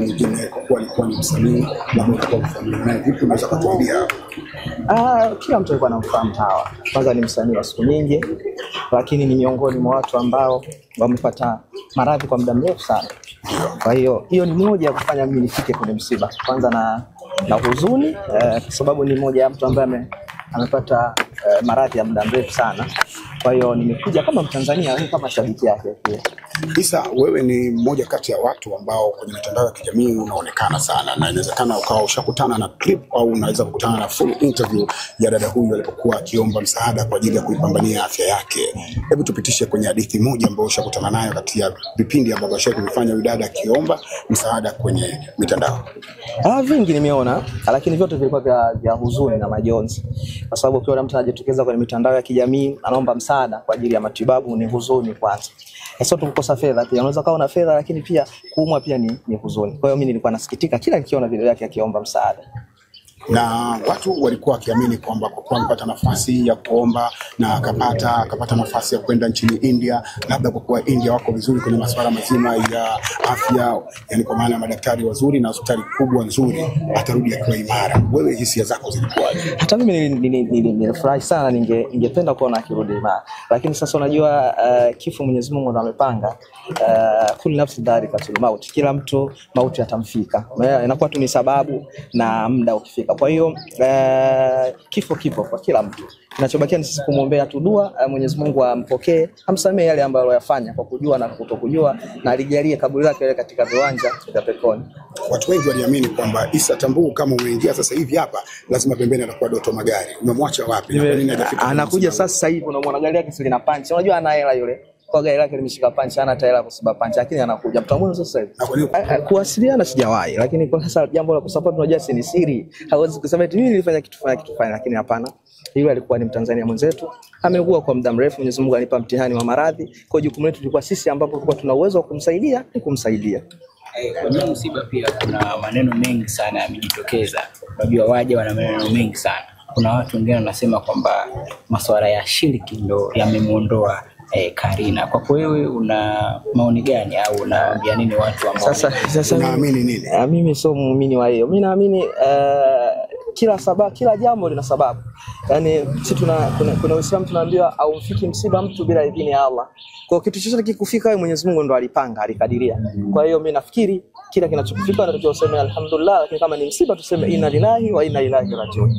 nyingine kwa kuwa alikuwa ni msanii na mtu kwa familia naye, vipi unaweza kutuambia? Kila mtu alikuwa anamfahamu Hawa. Kwanza ni msanii wa siku nyingi, lakini ni miongoni mwa watu ambao wamepata maradhi kwa muda mrefu sana. Kwa hiyo ni moja ya kufanya mimi nifike kwenye msiba. Kwanza na huzuni kwa sababu ni moja ya mtu ambaye amepata maradhi ya muda mrefu sana. Kwa hiyo nimekuja kama Mtanzania, kama shabiki yake pia. Isa, wewe ni mmoja kati ya watu ambao kwenye mitandao ya kijamii unaonekana sana, na inawezekana ukawa ushakutana na clip au unaweza kukutana na full interview ya dada huyu alipokuwa akiomba msaada kwa ajili ya kuipambania afya yake. Hebu tupitishe kwenye hadithi moja ambayo ushakutana nayo kati ya vipindi ambavyo ashakufanya huyu dada akiomba msaada kwenye mitandao. Vingi nimeona, lakini vyote vilikuwa vya huzuni na majonzi. Kwa sababu ukiona mtu anajitokeza kwenye mitandao ya kijamii anaomba msaada kwa ajili ya matibabu, ni huzuni kwanza. Sio tu kukosa fedha, pia unaweza kuwa una fedha lakini pia kuumwa pia ni huzuni. Kwa hiyo mimi nilikuwa nasikitika kila nikiona video yake akiomba msaada. Na watu walikuwa wakiamini kwamba kwa kuwa amepata nafasi ya kuomba na akapata nafasi ya kwenda nchini India, labda kwa kuwa India wako vizuri kwenye masuala mazima ya afya, yani kwa maana madaktari wazuri na hospitali kubwa nzuri, atarudi akiwa imara. Wewe hisia zako zilikuwaje? Hata mimi nilifurahi sana, ningependa kuona akirudi imara. Lakini sasa unajua kifo Mwenyezi Mungu ndo amepanga. Kullu nafsin dha'iqatul maut. Kila mtu mauti atamfika. Inakuwa tu ni sababu na muda ukifika. Kwa hiyo kifo kipo kwa kila mtu. Kinachobakia ni sisi kumwombea tu dua, Mwenyezi Mungu ampokee, amsamehe yale ambayo aliyofanya kwa kujua na kutokujua, na alijalie kaburi lake katika viwanja vya peponi. Watu wengi waliamini kwamba Isa Tambuu kama umeingia sasa hivi hapa lazima pembeni atakuwa Doto Magari. Umemwacha wapi? Na kwa nini anakuja sasa hivi? Unamwona gari yake sio lina punch. Unajua ana hela yule. Kwa gari lake limeshika punch, ana hela kusiba punch, lakini anakuja. Mtamwona sasa hivi. Kuwasiliana sijawahi, lakini kwa sasa jambo la kusupport unajua ni siri. Hawezi kusema eti mimi nilifanya kitu fulani, lakini hapana. Yule alikuwa ni Mtanzania mwenzetu, ameugua kwa muda mrefu, Mwenyezi Mungu anipa mtihani wa maradhi. Kwa jukumu letu lilikuwa sisi ambapo tulikuwa tuna uwezo wa kumsaidia. Kwenye msiba pia kuna maneno mengi sana yamejitokeza. Unajua waje wana maneno mengi sana. Kuna watu wengine wanasema kwamba masuala ya shiriki ndo yamemuondoa Karina. Kwa wewe una maoni gani au unaambia nini watu ambao sasa unaamini nini? Mimi sio muumini wa hiyo. Mimi naamini kila jambo lina sababu. Yaani sisi kuna Uislamu tunaambiwa au mfiki msiba mtu bila idhini ya Allah. Kwa kitu chochote kikufika wewe Mwenyezi Mungu ndo alipanga, alikadiria. Kwa hiyo mimi nafikiri kila kinachokufika tunatakiwa tuseme alhamdulillah, lakini kama ni msiba tuseme inna lillahi wa inna ilaihi rajiun.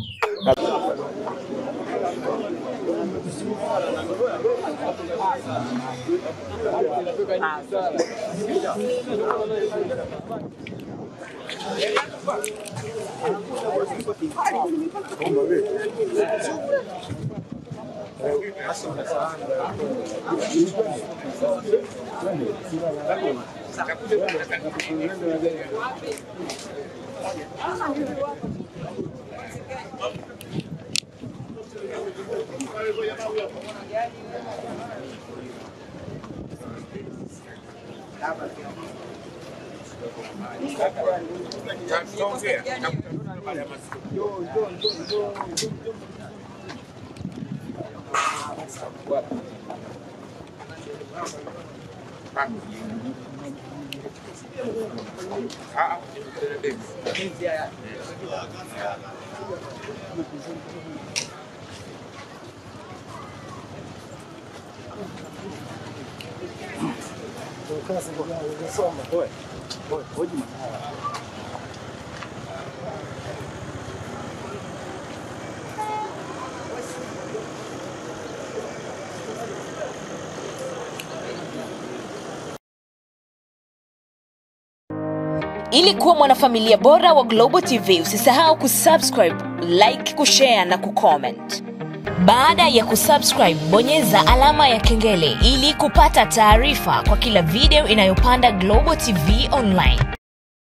Ili kuwa mwanafamilia bora wa Global TV, usisahau kusubscribe, like, kushare na kucomment. Baada ya kusubscribe, bonyeza alama ya kengele ili kupata taarifa kwa kila video inayopanda Global TV Online.